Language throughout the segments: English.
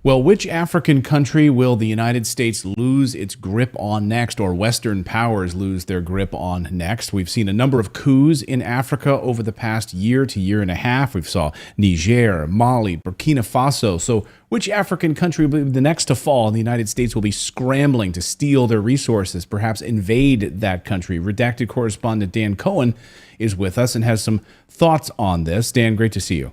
Well, which African country will the United States lose its grip on next, or Western powers lose their grip on next? We've seen a number of coups in Africa over the past year to year and a half. We've saw Niger, Mali, Burkina Faso. So which African country will be the next to fall? And the United States will be scrambling to steal their resources, perhaps invade that country. Redacted correspondent Dan Cohen is with us and has some thoughts on this. Dan, great to see you.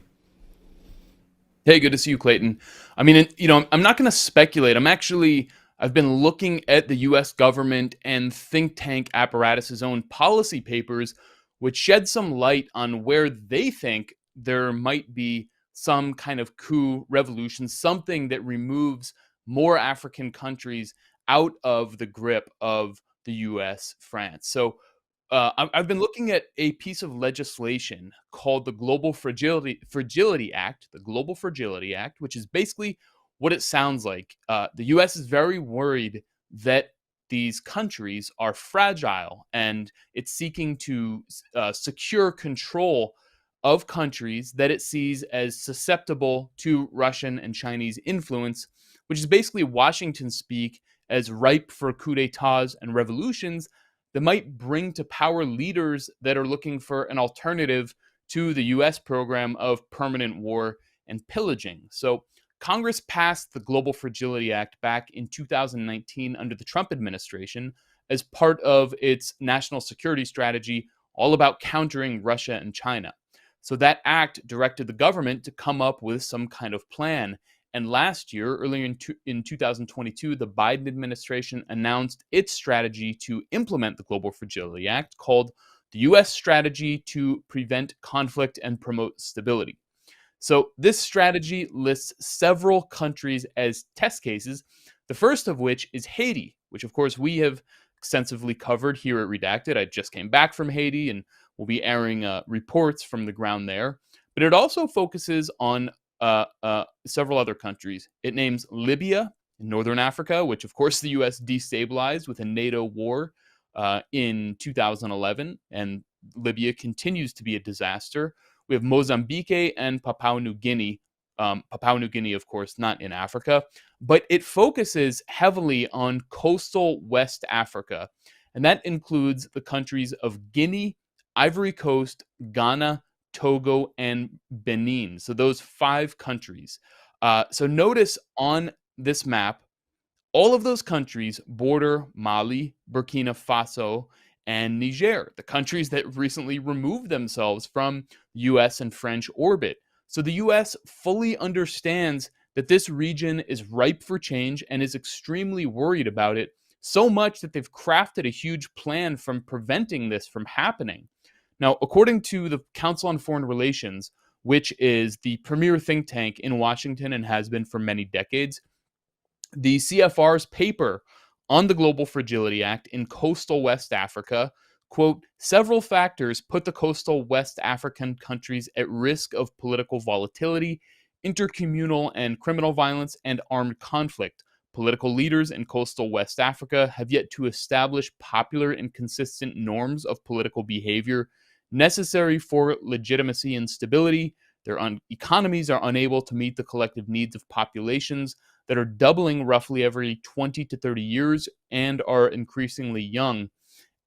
Hey, good to see you, Clayton. I mean, I'm not going to speculate. I've been looking at the U.S. government and think tank apparatus's own policy papers, which shed some light on where they think there might be some kind of coup revolution, something that removes more African countries out of the grip of the U.S., France. So I've been looking at a piece of legislation called the Fragility Act, the Global Fragility Act, which is basically what it sounds like. The U.S. is very worried that these countries are fragile, and it's seeking to secure control of countries that it sees as susceptible to Russian and Chinese influence, which is basically Washington speak, as ripe for coups d'etats and revolutions that might bring to power leaders that are looking for an alternative to the U.S. program of permanent war and pillaging. So Congress passed the Global Fragility Act back in 2019 under the Trump administration as part of its national security strategy, all about countering Russia and China. So that act directed the government to come up with some kind of plan. And last year, earlier in 2022, the Biden administration announced its strategy to implement the Global Fragility Act, called the U.S. Strategy to Prevent Conflict and Promote Stability. So this strategy lists several countries as test cases, the first of which is Haiti, which of course we have extensively covered here at Redacted. I just came back from Haiti and will be airing reports from the ground there. But it also focuses on several other countries. It names Libya in Northern Africa, which of course the U.S. destabilized with a NATO war in 2011, and Libya continues to be a disaster. We have Mozambique and Papua New Guinea. Papua New Guinea, of course, not in Africa, but it focuses heavily on coastal West Africa, and that includes the countries of Guinea, Ivory Coast, Ghana, Togo, and Benin. So those 5 countries. So notice on this map, all of those countries border Mali, Burkina Faso, and Niger, the countries that recently removed themselves from U.S. and French orbit. So the U.S. fully understands that this region is ripe for change and is extremely worried about it, so much that they've crafted a huge plan from preventing this from happening. Now, according to the Council on Foreign Relations, which is the premier think tank in Washington and has been for many decades, the CFR's paper on the Global Fragility Act in coastal West Africa, quote, several factors put the coastal West African countries at risk of political volatility, intercommunal and criminal violence, and armed conflict. Political leaders in coastal West Africa have yet to establish popular and consistent norms of political behavior necessary for legitimacy and stability. Their economies are unable to meet the collective needs of populations that are doubling roughly every 20 to 30 years and are increasingly young.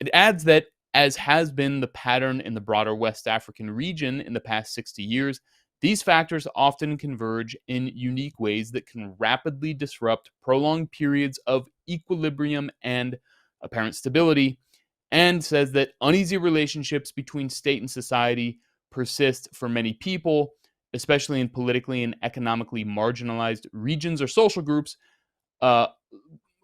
It adds that, as has been the pattern in the broader West African region in the past 60 years, these factors often converge in unique ways that can rapidly disrupt prolonged periods of equilibrium and apparent stability, and says that uneasy relationships between state and society persist for many people, especially in politically and economically marginalized regions or social groups.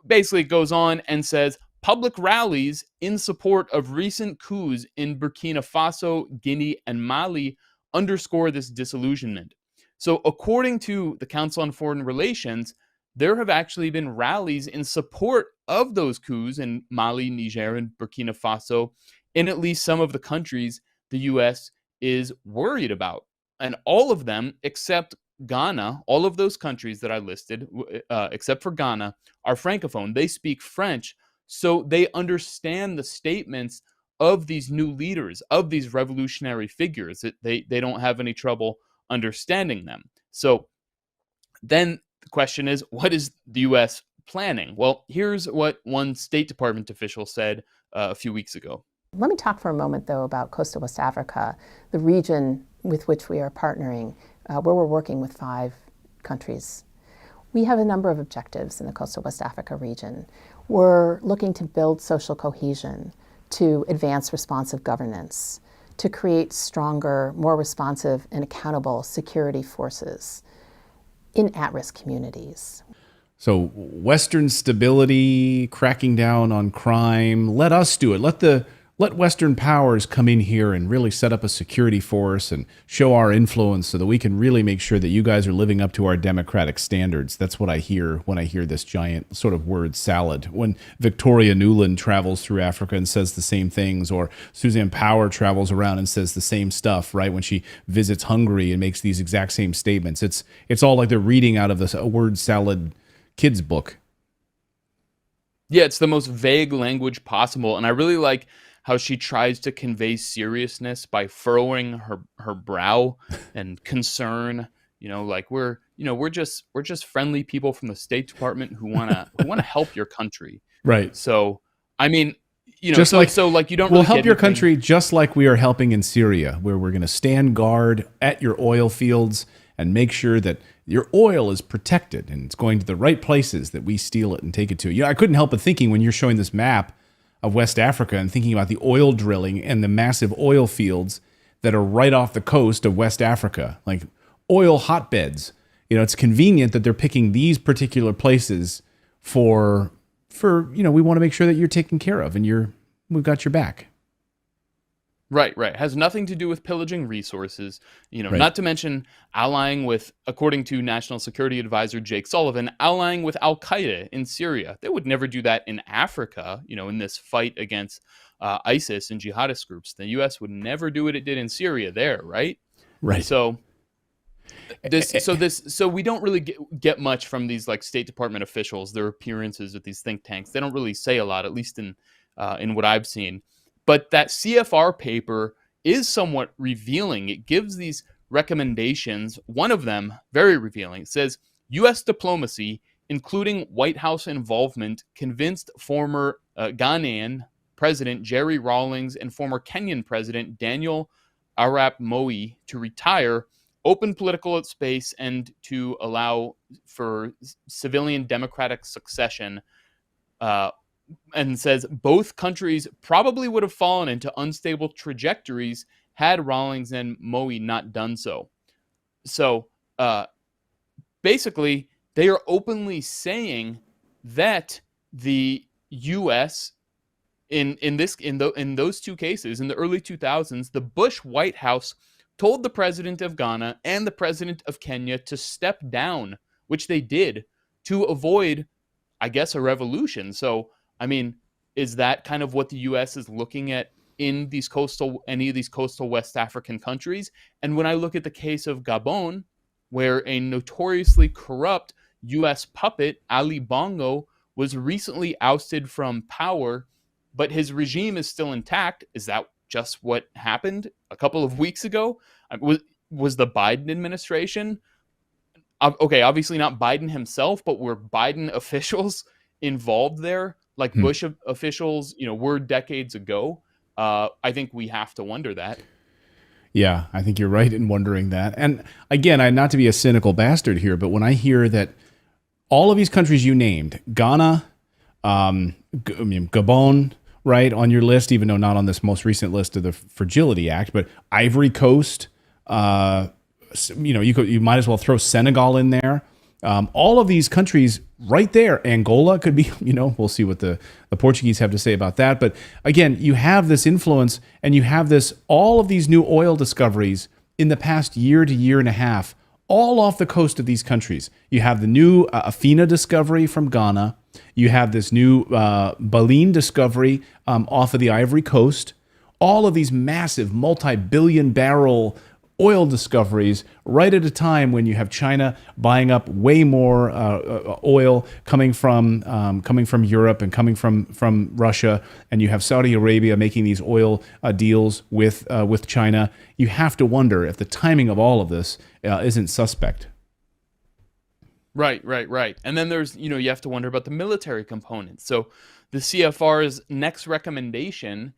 Basically goes on and says public rallies in support of recent coups in Burkina Faso, Guinea, and Mali underscore this disillusionment. So according to the Council on Foreign Relations, there have actually been rallies in support of those coups in Mali, Niger, and Burkina Faso in at least some of the countries the U.S. is worried about. And all of them, except Ghana, all of those countries that I listed, except for Ghana, are Francophone. They speak French, so they understand the statements of these new leaders, of these revolutionary figures. They don't have any trouble understanding them. So then the question is, what is the U.S. planning? Well, here's what one State Department official said a few weeks ago. Let me talk for a moment, though, about coastal West Africa, the region with which we are partnering, where we're working with 5 countries. We have a number of objectives in the coastal West Africa region. We're looking to build social cohesion, to advance responsive governance, to create stronger, more responsive and accountable security forces in at-risk communities. So Western stability, cracking down on crime, let us do it. Let Western powers come in here and really set up a security force and show our influence so that we can really make sure that you guys are living up to our democratic standards. That's what I hear when I hear this giant sort of word salad. When Victoria Nuland travels through Africa and says the same things, or Suzanne Power travels around and says the same stuff, right? When she visits Hungary and makes these exact same statements. It's all like they're reading out of this word salad kids book. Yeah, it's the most vague language possible. And I really like how she tries to convey seriousness by furrowing her brow and concern. Like we're just friendly people from the State Department who wanna help your country. Right. So I mean, just so you don't. We'll really help get your anything. country just like we are helping in Syria, where we're going to stand guard at your oil fields and make sure that your oil is protected and it's going to the right places that we steal it and take it to. I couldn't help but thinking when you're showing this map of West Africa and thinking about the oil drilling and the massive oil fields that are right off the coast of West Africa, like oil hotbeds. It's convenient that they're picking these particular places for we want to make sure that you're taken care of and we've got your back. Right. Has nothing to do with pillaging resources, Right. Not to mention allying with, according to National Security Advisor Jake Sullivan, allying with Al-Qaeda in Syria. They would never do that in Africa, in this fight against ISIS and jihadist groups. The U.S. would never do what it did in Syria there, right? Right. So we don't really get much from these like State Department officials, their appearances at these think tanks. They don't really say a lot, at least in what I've seen. But that CFR paper is somewhat revealing. It gives these recommendations. One of them, very revealing, it says, U.S. diplomacy, including White House involvement, convinced former Ghanaian President Jerry Rawlings and former Kenyan President Daniel Arap Moi to retire, open political space, and to allow for civilian democratic succession. And says both countries probably would have fallen into unstable trajectories had Rawlings and Moi not done so. So basically, they are openly saying that the U.S. in those 2 cases in the early 2000s, the Bush White House told the president of Ghana and the president of Kenya to step down, which they did to avoid, I guess, a revolution. So I mean, is that kind of what the U.S. is looking at in any of these coastal West African countries? And when I look at the case of Gabon, where a notoriously corrupt U.S. puppet, Ali Bongo, was recently ousted from power, but his regime is still intact, is that just what happened a couple of weeks ago? Was the Biden administration, okay, obviously not Biden himself, but were Biden officials involved there? Like Bush officials, were decades ago. I think we have to wonder that. Yeah, I think you're right in wondering that. And again, not to be a cynical bastard here, but when I hear that all of these countries you named, Ghana, Gabon, right, on your list, even though not on this most recent list of the Fragility Act, but Ivory Coast, you might as well throw Senegal in there. All of these countries right there, Angola could be, we'll see what the Portuguese have to say about that. But again, you have this influence and you have all of these new oil discoveries in the past year to year and a half, all off the coast of these countries. You have the new Afina discovery from Ghana. You have this new Baleine discovery off of the Ivory Coast. All of these massive multi-billion barrel oil discoveries right at a time when you have China buying up way more oil coming from Europe and coming from Russia, and you have Saudi Arabia making these oil deals with China. You have to wonder if the timing of all of this isn't suspect. Right. And then there's, you have to wonder about the military component. So the CFR's next recommendation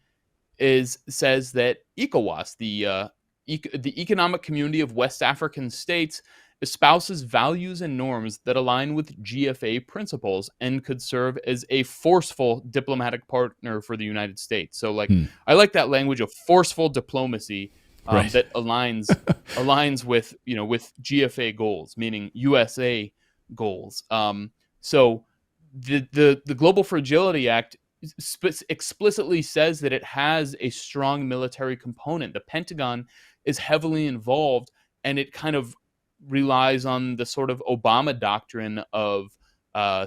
says that ECOWAS, the Economic Community of West African States, espouses values and norms that align with GFA principles and could serve as a forceful diplomatic partner for the United States. So, like, I like that language of forceful diplomacy Right. that aligns with with GFA goals, meaning USA goals. So the Global Fragility Act explicitly says that it has a strong military component. The Pentagon is heavily involved, and it kind of relies on the sort of Obama doctrine of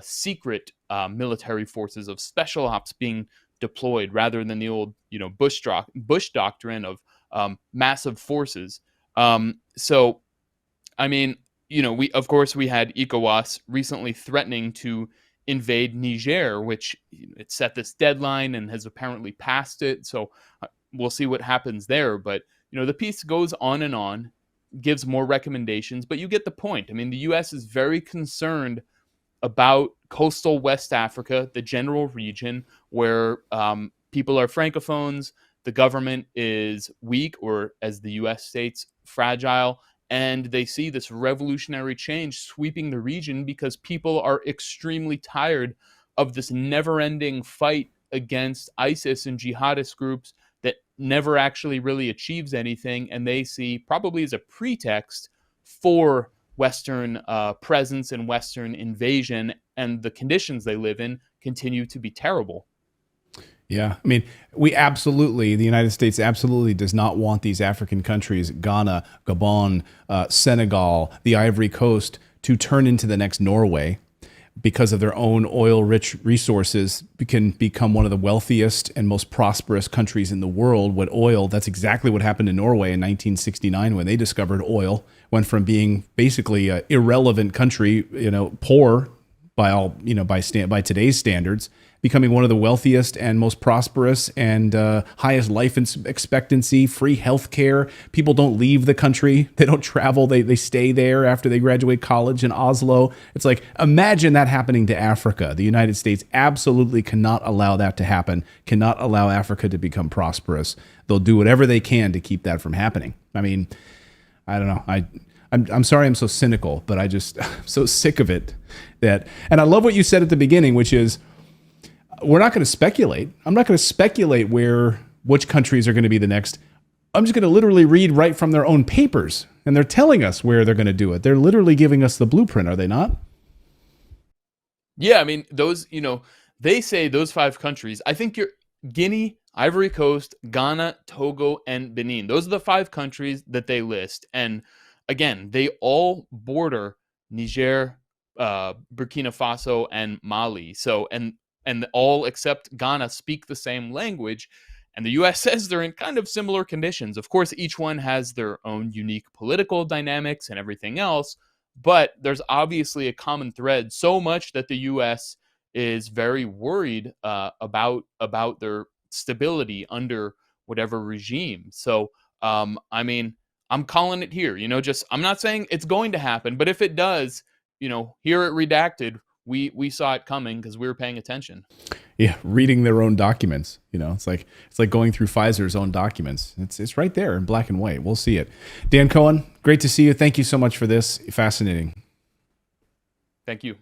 secret military forces, of special ops being deployed, rather than the old Bush doctrine of massive forces. So I mean, we had ECOWAS recently threatening to invade Niger, which it set this deadline and has apparently passed it. So we'll see what happens there. But the piece goes on, gives more recommendations, but you get the point. I mean, the U.S. is very concerned about coastal West Africa, the general region where people are francophones, the government is weak, or as the U.S. states, fragile, and they see this revolutionary change sweeping the region because people are extremely tired of this never-ending fight against ISIS and jihadist groups that never actually really achieves anything, and they see probably as a pretext for Western presence and Western invasion, and the conditions they live in continue to be terrible. Yeah. I mean, the United States absolutely does not want these African countries, Ghana, Gabon, Senegal, the Ivory Coast, to turn into the next Norway because of their own oil-rich resources, can become one of the wealthiest and most prosperous countries in the world with oil. That's exactly what happened in Norway in 1969 when they discovered oil. Went from being basically an irrelevant country, poor by today's standards, becoming one of the wealthiest and most prosperous and highest life expectancy, free health care. People don't leave the country. They don't travel. They stay there after they graduate college in Oslo. It's like, imagine that happening to Africa. The United States absolutely cannot allow that to happen, cannot allow Africa to become prosperous. They'll do whatever they can to keep that from happening. I mean, I don't know. I'm sorry I'm so cynical, but I'm so sick of it. And I love what you said at the beginning, which is, we're not going to speculate. I'm not going to speculate which countries are going to be the next. I'm just going to literally read right from their own papers, and they're telling us where they're going to do it. They're literally giving us the blueprint, are they not? Yeah, I mean, those, they say those 5 countries. I think you're Guinea, Ivory Coast, Ghana, Togo, and Benin. Those are the 5 countries that they list. And again, they all border Niger, Burkina Faso, and Mali. So, and all except Ghana speak the same language. And the U.S. says they're in kind of similar conditions. Of course, each one has their own unique political dynamics and everything else, but there's obviously a common thread, so much that the U.S. is very worried about their stability under whatever regime. So, I mean, I'm calling it here. I'm not saying it's going to happen, but if it does, here at Redacted, we saw it coming because we were paying attention. Yeah, reading their own documents. It's like going through Pfizer's own documents. It's right there in black and white. We'll see it. Dan Cohen, great to see you. Thank you so much for this. Fascinating. Thank you.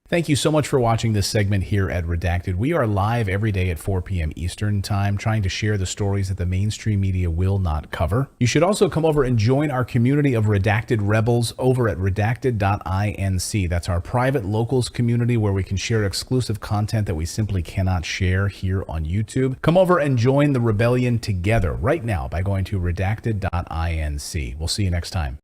Thank you so much for watching this segment here at Redacted. We are live every day at 4 p.m. Eastern Time, trying to share the stories that the mainstream media will not cover. You should also come over and join our community of Redacted Rebels over at redacted.inc. That's our private locals community where we can share exclusive content that we simply cannot share here on YouTube. Come over and join the rebellion together right now by going to redacted.inc. We'll see you next time.